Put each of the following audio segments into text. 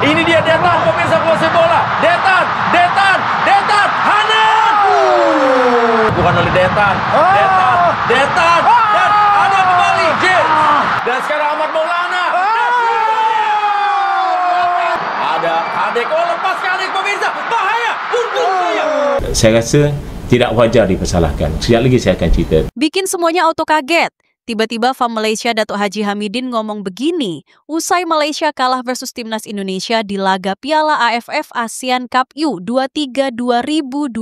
Ini dia Detan, pemirsa kuasai bola. Detan, Hanan. Bukan oleh Detan. Dan ada kembali. Dan sekarang Ahmad Maulana. Ada Kadek, lepas Kadek pemirsa. Bahaya untuk dia. Saya rasa tidak wajar dipersalahkan. Sekejap lagi saya akan cerita. Bikin semuanya auto kaget. Tiba-tiba FAM Malaysia Datuk Haji Hamidin ngomong begini, usai Malaysia kalah versus Timnas Indonesia di laga Piala AFF ASEAN Cup U23 2025.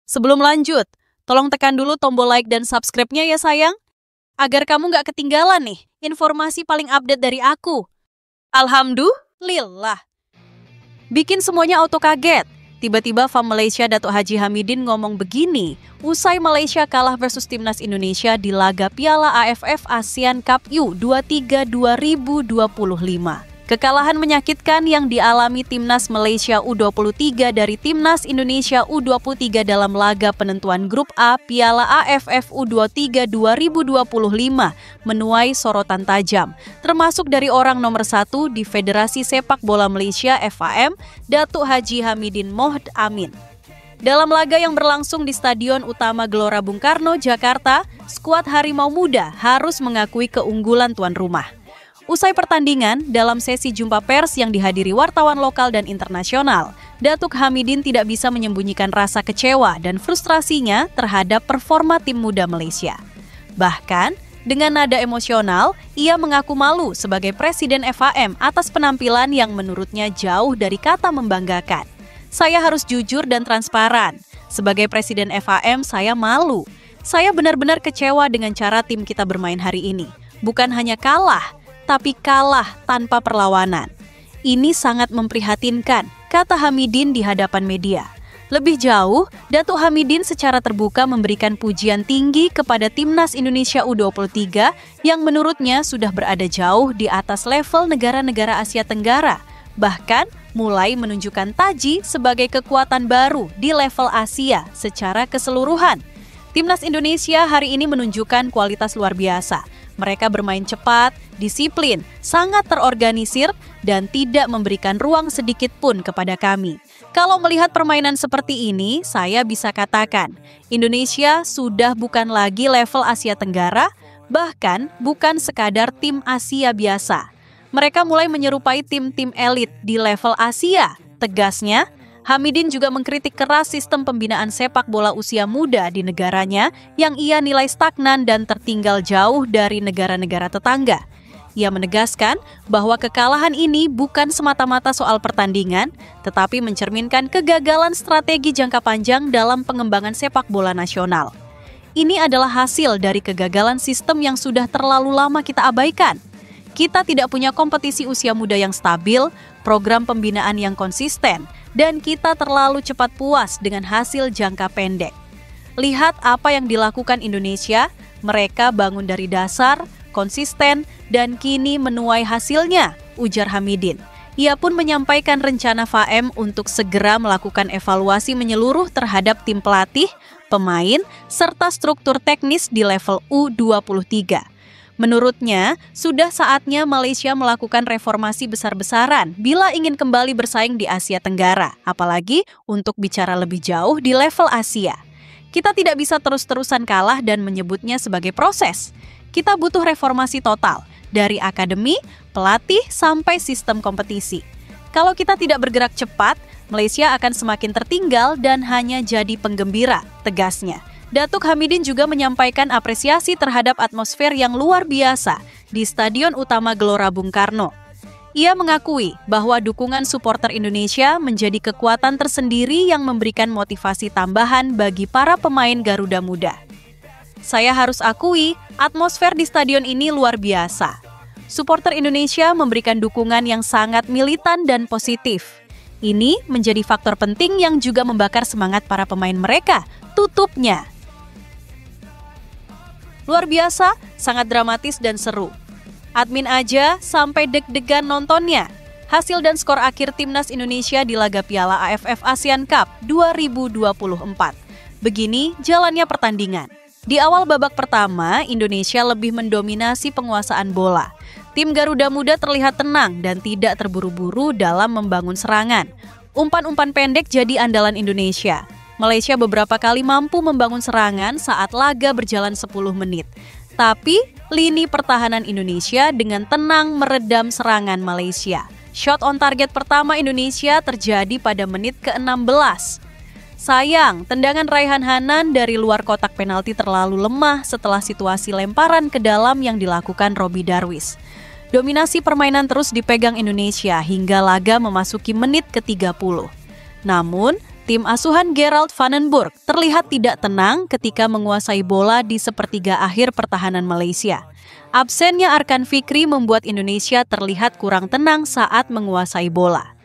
Sebelum lanjut, tolong tekan dulu tombol like dan subscribe-nya ya sayang, agar kamu nggak ketinggalan nih informasi paling update dari aku. Alhamdulillah. Bikin semuanya auto kaget. Tiba-tiba FAM Malaysia Datuk Haji Hamidin ngomong begini, usai Malaysia kalah versus Timnas Indonesia di laga Piala AFF ASEAN Cup U23 2025. Kekalahan menyakitkan yang dialami Timnas Malaysia U23 dari Timnas Indonesia U23 dalam laga penentuan Grup A Piala AFF U23 2025 menuai sorotan tajam, termasuk dari orang nomor 1 di Federasi Sepak Bola Malaysia FAM, Datuk Haji Hamidin Mohd Amin. Dalam laga yang berlangsung di Stadion Utama Gelora Bung Karno, Jakarta, skuad Harimau Muda harus mengakui keunggulan tuan rumah. Usai pertandingan, dalam sesi jumpa pers yang dihadiri wartawan lokal dan internasional, Datuk Hamidin tidak bisa menyembunyikan rasa kecewa dan frustrasinya terhadap performa tim muda Malaysia. Bahkan, dengan nada emosional, ia mengaku malu sebagai Presiden FAM atas penampilan yang menurutnya jauh dari kata membanggakan. Saya harus jujur dan transparan. Sebagai Presiden FAM, saya malu. Saya benar-benar kecewa dengan cara tim kita bermain hari ini. Bukan hanya kalah, tapi kalah tanpa perlawanan. Ini sangat memprihatinkan, kata Hamidin di hadapan media. Lebih jauh, Datuk Hamidin secara terbuka memberikan pujian tinggi kepada Timnas Indonesia U23 yang menurutnya sudah berada jauh di atas level negara-negara Asia Tenggara, bahkan mulai menunjukkan taji sebagai kekuatan baru di level Asia secara keseluruhan. Timnas Indonesia hari ini menunjukkan kualitas luar biasa. Mereka bermain cepat, disiplin, sangat terorganisir, dan tidak memberikan ruang sedikit pun kepada kami. Kalau melihat permainan seperti ini, saya bisa katakan, Indonesia sudah bukan lagi level Asia Tenggara, bahkan bukan sekadar tim Asia biasa. Mereka mulai menyerupai tim-tim elit di level Asia. Tegasnya, Hamidin juga mengkritik keras sistem pembinaan sepak bola usia muda di negaranya yang ia nilai stagnan dan tertinggal jauh dari negara-negara tetangga. Ia menegaskan bahwa kekalahan ini bukan semata-mata soal pertandingan, tetapi mencerminkan kegagalan strategi jangka panjang dalam pengembangan sepak bola nasional. Ini adalah hasil dari kegagalan sistem yang sudah terlalu lama kita abaikan. Kita tidak punya kompetisi usia muda yang stabil, program pembinaan yang konsisten, dan kita terlalu cepat puas dengan hasil jangka pendek. Lihat apa yang dilakukan Indonesia, mereka bangun dari dasar, konsisten, dan kini menuai hasilnya, ujar Hamidin. Ia pun menyampaikan rencana FAM untuk segera melakukan evaluasi menyeluruh terhadap tim pelatih, pemain, serta struktur teknis di level U23. Menurutnya, sudah saatnya Malaysia melakukan reformasi besar-besaran bila ingin kembali bersaing di Asia Tenggara, apalagi untuk bicara lebih jauh di level Asia. Kita tidak bisa terus-terusan kalah dan menyebutnya sebagai proses. Kita butuh reformasi total, dari akademi, pelatih, sampai sistem kompetisi. Kalau kita tidak bergerak cepat, Malaysia akan semakin tertinggal dan hanya jadi penggembira, tegasnya. Datuk Hamidin juga menyampaikan apresiasi terhadap atmosfer yang luar biasa di Stadion Utama Gelora Bung Karno. Ia mengakui bahwa dukungan supporter Indonesia menjadi kekuatan tersendiri yang memberikan motivasi tambahan bagi para pemain Garuda Muda. Saya harus akui, atmosfer di stadion ini luar biasa. Supporter Indonesia memberikan dukungan yang sangat militan dan positif. Ini menjadi faktor penting yang juga membakar semangat para pemain mereka, tutupnya. Luar biasa, sangat dramatis dan seru. Admin aja sampai deg-degan nontonnya. Hasil dan skor akhir Timnas Indonesia di laga Piala AFF ASEAN Cup 2024. Begini jalannya pertandingan. Di awal babak pertama, Indonesia lebih mendominasi penguasaan bola. Tim Garuda Muda terlihat tenang dan tidak terburu-buru dalam membangun serangan. Umpan-umpan pendek jadi andalan Indonesia. Malaysia beberapa kali mampu membangun serangan saat laga berjalan 10 menit. Tapi, lini pertahanan Indonesia dengan tenang meredam serangan Malaysia. Shot on target pertama Indonesia terjadi pada menit ke-16. Sayang, tendangan Raihan Hanan dari luar kotak penalti terlalu lemah setelah situasi lemparan ke dalam yang dilakukan Robby Darwish. Dominasi permainan terus dipegang Indonesia hingga laga memasuki menit ke-30. Namun, tim asuhan Gerald Vandenburg terlihat tidak tenang ketika menguasai bola di sepertiga akhir pertahanan Malaysia. Absennya Arkan Fikri membuat Indonesia terlihat kurang tenang saat menguasai bola.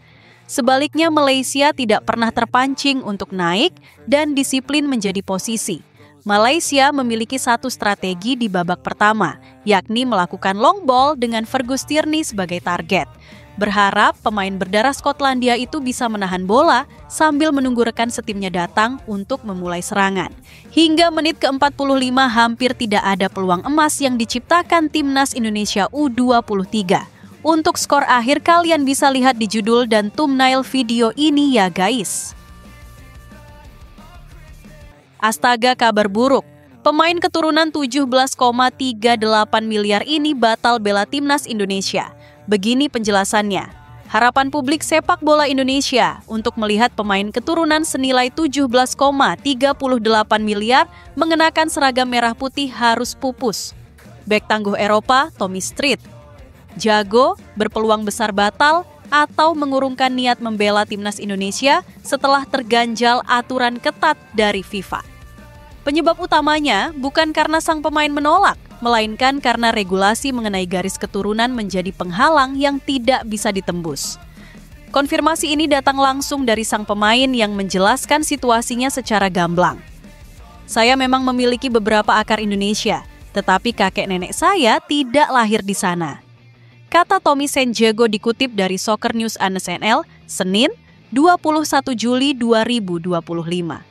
Sebaliknya, Malaysia tidak pernah terpancing untuk naik dan disiplin menjadi posisi. Malaysia memiliki satu strategi di babak pertama, yakni melakukan long ball dengan Fergus Tierney sebagai target. Berharap pemain berdarah Skotlandia itu bisa menahan bola sambil menunggu rekan setimnya datang untuk memulai serangan. Hingga menit ke-45 hampir tidak ada peluang emas yang diciptakan timnas Indonesia U23. Untuk skor akhir kalian bisa lihat di judul dan thumbnail video ini ya guys. Astaga, kabar buruk. Pemain keturunan 17,38 miliar ini batal bela timnas Indonesia. Begini penjelasannya. Harapan publik sepak bola Indonesia untuk melihat pemain keturunan senilai 17,38 miliar mengenakan seragam merah putih harus pupus. Bek tangguh Eropa, Tommy Street. Jago, berpeluang besar batal, atau mengurungkan niat membela timnas Indonesia setelah terganjal aturan ketat dari FIFA. Penyebab utamanya bukan karena sang pemain menolak, melainkan karena regulasi mengenai garis keturunan menjadi penghalang yang tidak bisa ditembus. Konfirmasi ini datang langsung dari sang pemain yang menjelaskan situasinya secara gamblang. Saya memang memiliki beberapa akar Indonesia, tetapi kakek nenek saya tidak lahir di sana. Kata Tommy Sanjago dikutip dari Soccer News NSNL, Senin, 21 Juli 2025.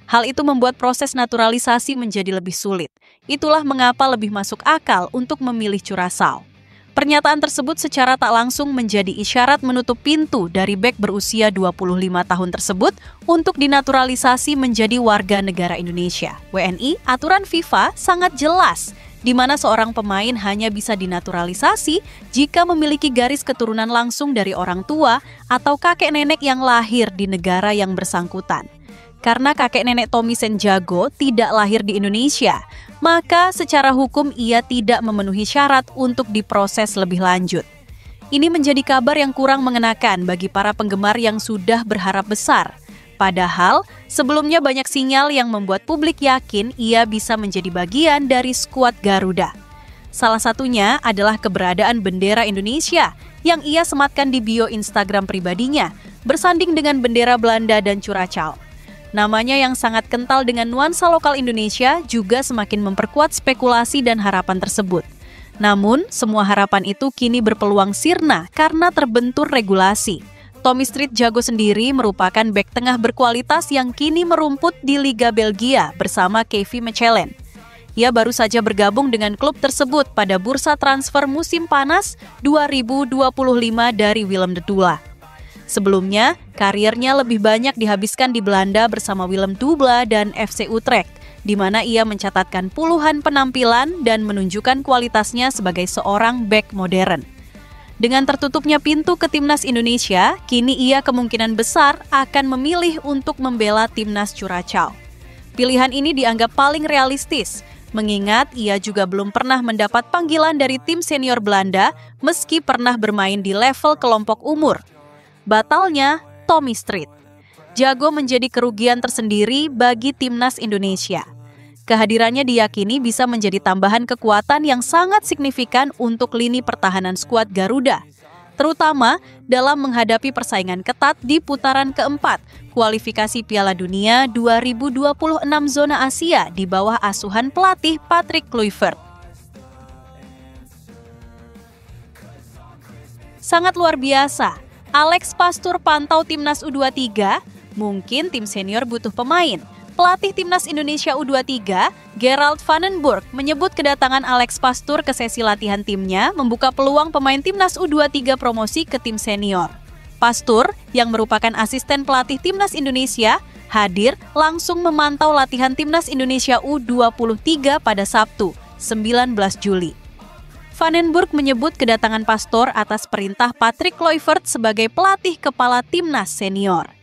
Hal itu membuat proses naturalisasi menjadi lebih sulit. Itulah mengapa lebih masuk akal untuk memilih Curaçao. Pernyataan tersebut secara tak langsung menjadi isyarat menutup pintu dari bek berusia 25 tahun tersebut untuk dinaturalisasi menjadi warga negara Indonesia. WNI, aturan FIFA sangat jelas, di mana seorang pemain hanya bisa dinaturalisasi jika memiliki garis keturunan langsung dari orang tua atau kakek nenek yang lahir di negara yang bersangkutan. Karena kakek nenek Tommy Sanjago tidak lahir di Indonesia, maka secara hukum ia tidak memenuhi syarat untuk diproses lebih lanjut. Ini menjadi kabar yang kurang mengenakan bagi para penggemar yang sudah berharap besar. Padahal, sebelumnya banyak sinyal yang membuat publik yakin ia bisa menjadi bagian dari skuad Garuda. Salah satunya adalah keberadaan bendera Indonesia yang ia sematkan di bio Instagram pribadinya, bersanding dengan bendera Belanda dan Curaçao. Namanya yang sangat kental dengan nuansa lokal Indonesia juga semakin memperkuat spekulasi dan harapan tersebut. Namun, semua harapan itu kini berpeluang sirna karena terbentur regulasi. Tommy Street Jago sendiri merupakan bek tengah berkualitas yang kini merumput di Liga Belgia bersama Kevin Mechelen. Ia baru saja bergabung dengan klub tersebut pada bursa transfer musim panas 2025 dari Willem de Dula. Sebelumnya, karirnya lebih banyak dihabiskan di Belanda bersama Willem Dubla dan FC Utrecht, di mana ia mencatatkan puluhan penampilan dan menunjukkan kualitasnya sebagai seorang bek modern. Dengan tertutupnya pintu ke timnas Indonesia, kini ia kemungkinan besar akan memilih untuk membela timnas Curaçao. Pilihan ini dianggap paling realistis, mengingat ia juga belum pernah mendapat panggilan dari tim senior Belanda meski pernah bermain di level kelompok umur. Batalnya Tommy Street. Jago menjadi kerugian tersendiri bagi timnas Indonesia. Kehadirannya diyakini bisa menjadi tambahan kekuatan yang sangat signifikan untuk lini pertahanan skuad Garuda, terutama dalam menghadapi persaingan ketat di putaran keempat kualifikasi Piala Dunia 2026 zona Asia di bawah asuhan pelatih Patrick Kluivert. Sangat luar biasa, Alex Pastoor pantau timnas U23, mungkin tim senior butuh pemain. Pelatih Timnas Indonesia U23, Gerald Vandenburg, menyebut kedatangan Alex Pastoor ke sesi latihan timnya membuka peluang pemain Timnas U23 promosi ke tim senior. Pastoor, yang merupakan asisten pelatih Timnas Indonesia, hadir langsung memantau latihan Timnas Indonesia U23 pada Sabtu, 19 Juli. Vandenburg menyebut kedatangan Pastoor atas perintah Patrick Kluivert sebagai pelatih kepala Timnas senior.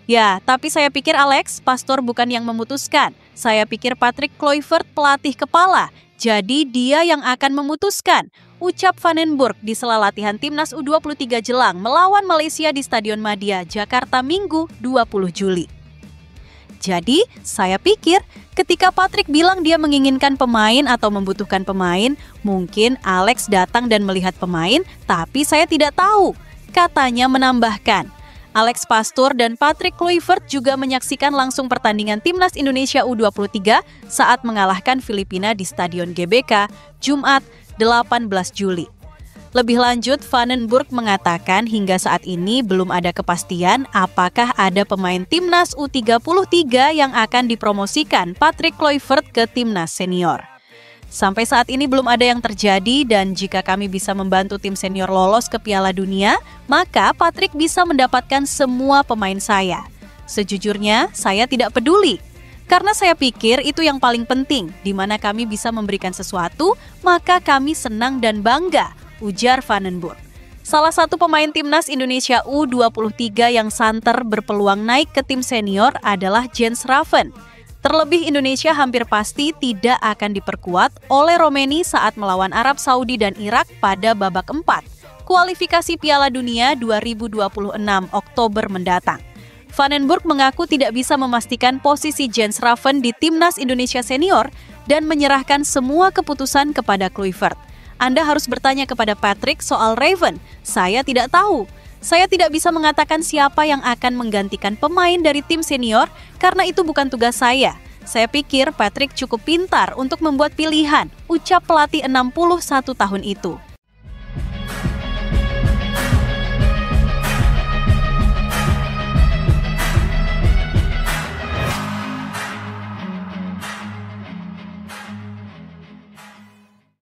Ya, tapi saya pikir Alex, Pastoor bukan yang memutuskan. Saya pikir Patrick Kluivert pelatih kepala, jadi dia yang akan memutuskan, ucap Vandenburg di sela latihan Timnas U23 jelang melawan Malaysia di Stadion Madia, Jakarta Minggu 20 Juli. Jadi, saya pikir ketika Patrick bilang dia menginginkan pemain atau membutuhkan pemain, mungkin Alex datang dan melihat pemain, tapi saya tidak tahu. Katanya menambahkan, Alex Pastoor dan Patrick Kluivert juga menyaksikan langsung pertandingan Timnas Indonesia U23 saat mengalahkan Filipina di Stadion GBK, Jumat 18 Juli. Lebih lanjut, Vandenburg mengatakan hingga saat ini belum ada kepastian apakah ada pemain Timnas U33 yang akan dipromosikan Patrick Kluivert ke Timnas senior. Sampai saat ini belum ada yang terjadi dan jika kami bisa membantu tim senior lolos ke Piala Dunia, maka Patrick bisa mendapatkan semua pemain saya. Sejujurnya, saya tidak peduli. Karena saya pikir itu yang paling penting, di mana kami bisa memberikan sesuatu, maka kami senang dan bangga, ujar Vandenburg. Salah satu pemain Timnas Indonesia U23 yang santer berpeluang naik ke tim senior adalah Jens Raven. Terlebih Indonesia hampir pasti tidak akan diperkuat oleh Romeni saat melawan Arab Saudi dan Irak pada babak 4, kualifikasi Piala Dunia 2026 Oktober mendatang. Vandenburg mengaku tidak bisa memastikan posisi Jens Raven di Timnas Indonesia senior dan menyerahkan semua keputusan kepada Kluivert. Anda harus bertanya kepada Patrick soal Raven, saya tidak tahu. Saya tidak bisa mengatakan siapa yang akan menggantikan pemain dari tim senior karena itu bukan tugas saya. Saya pikir Patrick cukup pintar untuk membuat pilihan, ucap pelatih 61 tahun itu.